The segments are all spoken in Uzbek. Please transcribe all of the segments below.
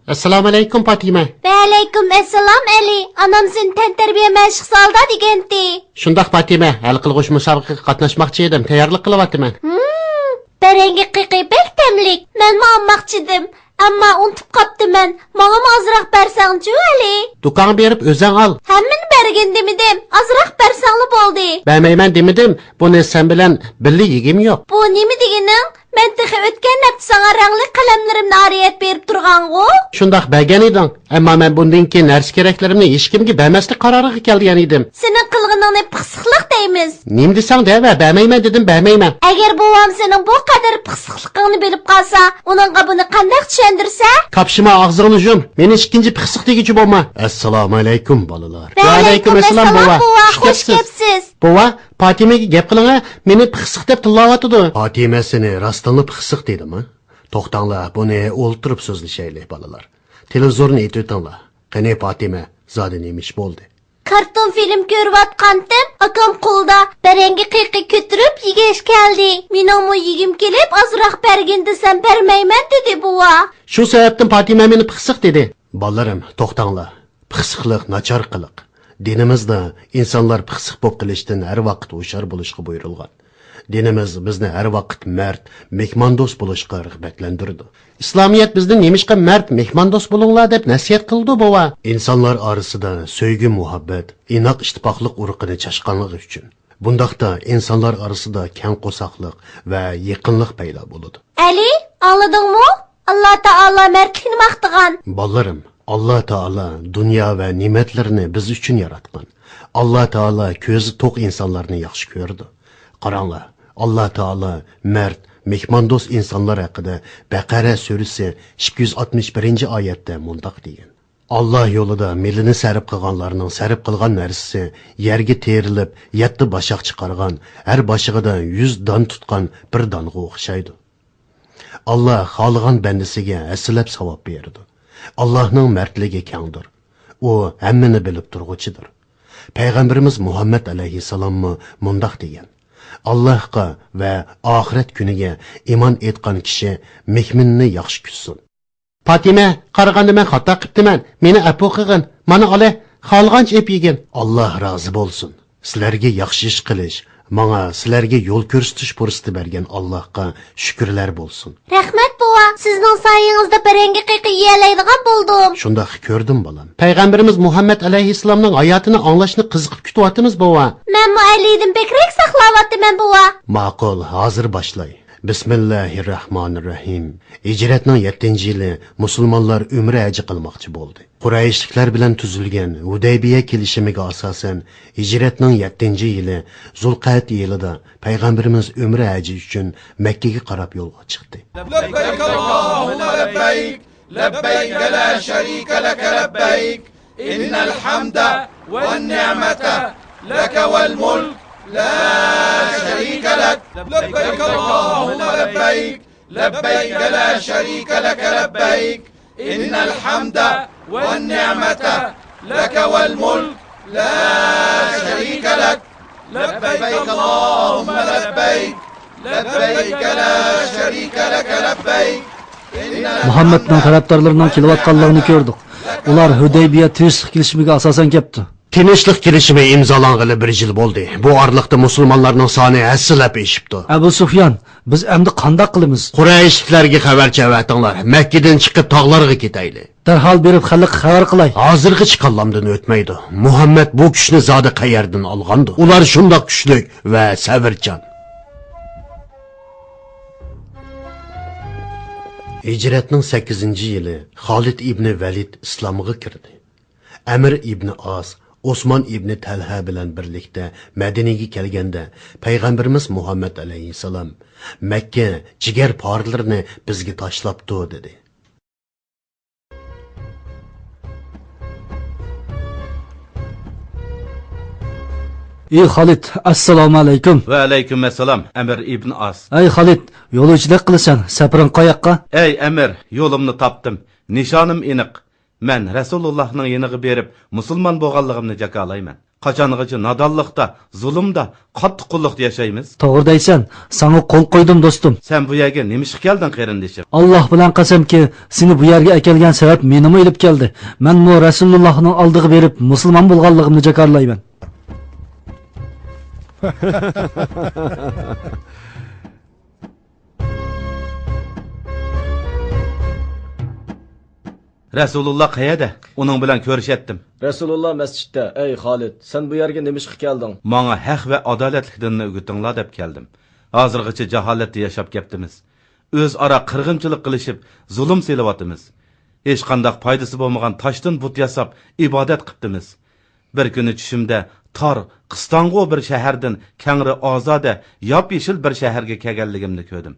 Assalomu alaykum Fatima. Va alaykum assalom Ali. Anam seni tantarbiya mashq salda deganti. Shundaq Fatima, hal qilg'ush musobaqaga qatnashmoqchi edim. Tayyorlik qilyapman. Barangi qiqi bek tamlik. Men olmoqchidim. Ammo unutib qoptiman. Menga azroq bersangchi Ali. Do'kon berib o'zing ol. Hammani bergin demidim. Azroq bersangli bo'ldi. Bermayman demidim. Buni sen bilan birga yegim yo'q. Bu nima deganing? Men texi o'tgan hafta sana rangli qalamlarimni ariyat berib turgan-ku. Shundaq bergan eding. Ammo men bundan keyin narsa keraklarimni hech kimga bermaslik qaroriga kelgan edim. Sening qilganingni pixsiqlik deymiz. Nim desang deva, bermayman dedim, bermayman. Agar buvam sening bu qadar pixsiqligingni bilib qolsa, uningga buni qanday tushundirsa? Kapshima og'zingni yum. Meni ikkinchi pixsiq degichi bo'lma. Assalomu alaykum bolalar. Va alaykum assalom bova. Xush kelibsiz. Bova, Fatimaga gap qiling, meni pixsiq deb tillayotdi. Fatima seni rostdanli pixsiq dedimi? To'xtanglar, buni o'ltirib so'zlashaylik bolalar. Televizorni aytib qani Fatima, zodi nemish bo'ldi? Karton film ko'rayotgandim, akam qo'lda barangi qiqi ko'tirib yegish keldi. Mening mu yegim kelib, azroq bergin desam bermayman dedi bova. Shu sababdan Fatima meni pixsiq dedi. Bolalarim, to'xtanglar. Pixsiqlik nachar qiliq. Dinimizda insonlar pixsiq bo'lib qilishdan har vaqt hushyor bo'lishga buyurilgan. Dinimiz bizni har vaqt mard, mehmondo'st bo'lishga rag'batlantirdi. Islomiyat bizni nemishqa mard, mehmondo'st bo'linglar deb nasihat qildi bova. Insonlar orasida sevgi, muhabbat, inoq ittifoqlik urug'ini chashqanligi uchun. Bundaqda insonlar orasida keng qo'saqlik va yaqinlik paydo bo'ladi. Ali, anladingmi? Alloh taolo mardlikni maqtagan. Bolalarim, Allah Teala dünya ve nimetlerini biz için yaratgan. Allah Teala ko'zi to'q insonlarni yaxshi ko'rdi. Qaranglar, Allah Teala mert, mehmondo'st insonlar haqida Baqara surasi 261-oyatda mundaq degan. Allah yo'lida milini sarf qilganlarning sarf qilgan narsasi yerga terilib, 7 bashaq chiqargan, har bashig'idan 100 don tutgan bir donga o'xshaydi. Allah xohlagan bandasiga aslab savob berdi. Allah'ның mərtligi kengdir. O hammani bilib turg'uchidir. Payg'ambarimiz Muhammad alayhissalommi mundaq degan. Allohga va oxirat kuniga iymon etgan kishi mehminni yaxshi kutsin. Fatima, qaraganda men xato qilibman. Meni afv qilgin. Mana ole, xohlagancha ep yegin. Alloh rozi bo'lsin. Sizlarga yaxshi ish qilish, menga sizlarga yo'l ko'rsatish fursati bergan Allohga shukrlar bo'lsin. Rahmat bova, sizning sayingizda barangi qiqi yeyalaydigan bo'ldim. Shundoq ko'rdim bolam. Payg'ambarimiz Muhammad alayhissalomning hayotini anglashni qiziqib kutyapmiz bova. Men muallidim bekrak saqlayapman bova. Ma'qul, hozir boshlay. Bismillahirrahmanirrahim. Hijratning 7-yili musulmonlar umra haji qilmoqchi bo'ldi. Qurayshliklar bilan tuzilgan Hudaybiya kelishimiga asosan hijratning 7-yili Zulqa'd yilida payg'ambarimiz umra haji uchun Makka ga qarab yo'lga chiqdi. Labbayk Allahumma labbayk, labbayk la sharika lak labbayk, innal hamda wan ni'mata lak wal mulk لا شريك لك لبيك اللهم لبيك لبيك لا شريك لك لبيك إن الحمد والنعمة لك والملك لا شريك لك لبيك اللهم لبيك لبيك لا شريك لك لبيك Muhammed'nin taraftarlarından kilovatkallarını gördük. Ular Hudaybiya tinchlik kelishimiga asosan kepti. Tinchlik kelishimi imzolangani 1 yil bo'ldi. Bu oraliqda musulmonlarning soni aslab eshibdi. Abu Sufyan, biz endi qanday qilamiz? Qurayshliklarga xabar chavatinglar. Makkadan chiqib tog'larga ketayli. Darhol berib xalq xabar qilay. Hozirgacha qallamdan o'tmaydi. Muhammad bu kuchni zodi qayerdan olgandi? Ular shundoq kuchli va sabrchan. Hijratning 8-yili Xolid ibn Valid islomga kirdi. Amir ibn As, Osman ibn Talha bilan birlikda Madinaga kelganda payg'ambarimiz Muhammad alayhissalom Makka jigar porlarini bizga tashlabdi dedi. Ey Xolid, assalomu alaykum. Va alaykum assalom, Amir ibn As. Ey Xolid, yo'lovchilik qilasan, safaring qayoqqa? Ey Amir, yo'limni topdim. Nishonim aniq. Men Rasulullohning yeniga berib, musulmon bo'lganligimni jakalayman. Qachongacha nodonlikda, zulmda, qattiq qulluqda yashaymiz? To'g'ri deysan, sana qo'l qo'ydim do'stim. Sen bu yerga nima ish kelding qarindishim? Alloh bilan qasamki, seni bu yerga akelgan sabab menimi ilib keldi. Men mu Rasulullohning oldiga berib, musulmon bo'lganligimni jakarlayman. Rasululloh qayerda? Uning bilan ko'rishatdim. Rasululloh masjidda. Ey Xolid, sen bu yerga nima ishga kelding? Menga haq va adolatli dinni o'rgatinglar deb keldim. Hozirgacha jaholatda yashab ketdimiz. O'zaro qirg'inchilik qilishib, zulm selyapmiz. Hech qanday foydasi bo'lmagan toshdan but yasab ibodat qilibmiz. Bir kuni tushimda tor, qistongo bir shahardan kangri ozoda, yop-yeshil bir shaharga kelganligimni ko'rdim.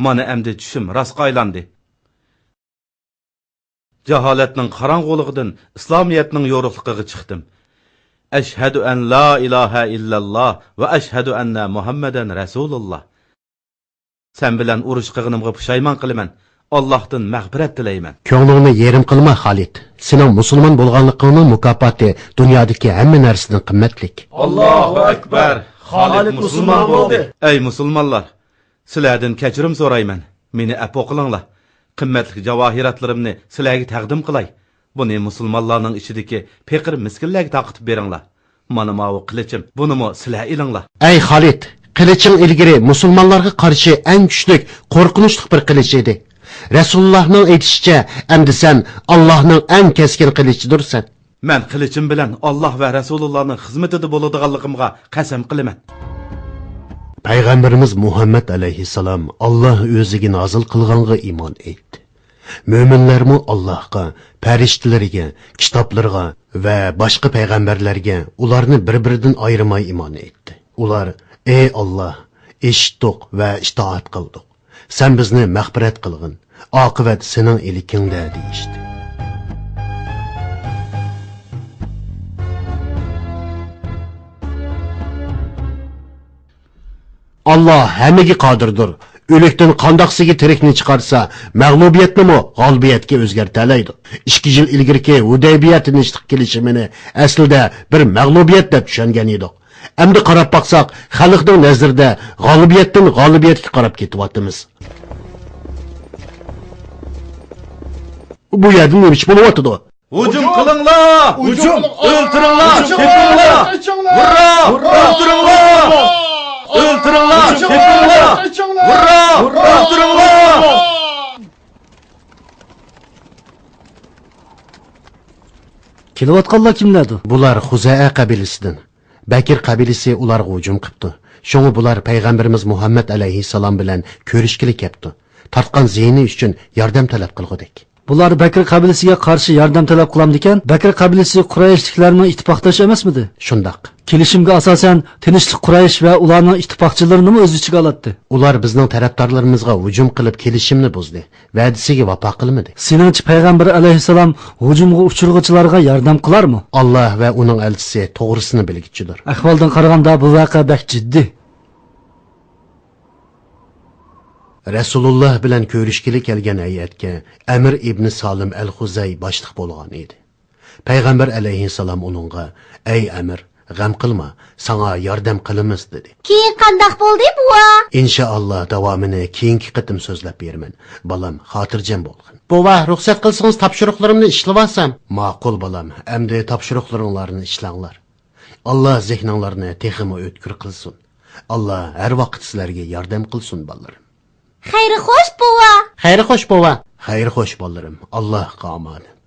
Mana endi tushim rostga aylandi. Jaholatning qorong'uligidan islomiyatning yorug'ligiga chiqdim. Ashhadu an la ilaha illalloh va ashhadu anna Muhammadan rasululloh. Sen bilan urush qilganimga pushaymon qilaman. Allohdan mag'firat tilayman. Ko'nglingni yerim qilma Xolid. Sening musulmon bo'lganligingning mukofoti dunyodagi hamma narsadan qimmatlik. Allohu akbar. Xolid musulmon bo'ldi. Ey musulmonlar, sizlardan kechirim so'rayman. Meni afv qilinglar. Qimmatli javohiratlarimni sizlarga taqdim qilay. Buni musulmonlarning ichidagi faqir miskinlarga taqdim beringlar. Mana bu qilichim, bunimi sizlar ilinglar. Ey Xolid, qiliching ilgari musulmonlarga qarshi eng kuchli, qo'rqinchli bir qilich edi. Rasulullohning aytishicha, endi sen Allohning eng keskin qilichidirsan. Men qilichim bilan Alloh va Rasulullohning xizmatida bo'ladiganligimga qasam qilaman. Payg'ambarimiz Muhammad alayhissalom Alloh o'ziga nozil qilganga iymon etdi. Mo'minlarmi Allohga, farishtalarga, kitoblarga va boshqa payg'ambarlarga ularni bir-biridan ayirmay iymon etdi. Ular: "Ey Alloh, eshitdik va itoat qildik. Sen bizni mag'firat qilgin. Oqibat sening ilikingda" deyishdi. Allah hammaga qodirdir. O'likdan qandoqsiga tirikni chiqarsa, mag'lubiyatni g'olibiyatga o'zgartiradi. 2 yil ilgirki Hudaybiya tinchlik kelishimini aslida bir mag'lubiyat deb tushungan edik. Endi qarab baqsaq, xalqning nazarida g'olibiyatdan g'olibiyatga qarab ketyapmiz. Bu yerda nima ish bo'lyapti? Hujum qilinglar! Hujum! O'ltiringlar! Tepinglar! Hurra! O'ltiringlar! O'ltiringlar! Tepinglar! Hurra! O'ltiringlar! Kelayotganlar kimlardir? Bular Xuzaa qabilasidan. Bakir qabilasi ularga hujum qildi. Shunga bular payg'ambarimiz Muhammad alayhissalom bilan ko'rishkilik yapti. Tartgan ziyni uchun yordam talab qilgandik. Bular Bakr qabilasiga qarshi yordam talab qilamdikan, Bakr qabilasi Qurayshliklarning ittifoqdosh emasmidi? Shundoq. Kelishimga asosan tinchlik Quraysh va ularning ittifoqchilarini o'z ichiga oladi. Ular bizning tarafdorlarimizga hujum qilib kelishimni buzdi. Va'dasiga vafo qilmadi. Seningcha payg'ambar alayhissalom hujumga uchirg'uvchilarga yordam qilarmi? Alloh va uning elchisi to'g'risini bilgichidir. Ahvoldan qaraganda bu voqea bak jiddiy. Rasululloh bilan ko'rishkilik kelgan hay'atga Amir ibn Salim al-Xuzay boshliq bo'lgan edi. Payg'ambar alayhissalom uningga: "Ey Amir, g'am qilma, sana yordam qilamiz" dedi. Keyin qandoq bo'ldi buva? Inshaalloh davomini keyingi qitim so'zlab beraman. Balam, xotirjam bo'lgin. Buva, ruxsat qilsangiz topshiriqlarimni ishlayapsam. Ma'qul balam, endi topshiriqlaringlarni ishlanglar. Alloh zehninglarni texmi o'tkir qilsin. Alloh har vaqt sizlarga yordam qilsin balalar. Xayri xo'sh buva. Xayri xo'sh bova. Xayri xo'sh bolarim. Allohga omonat.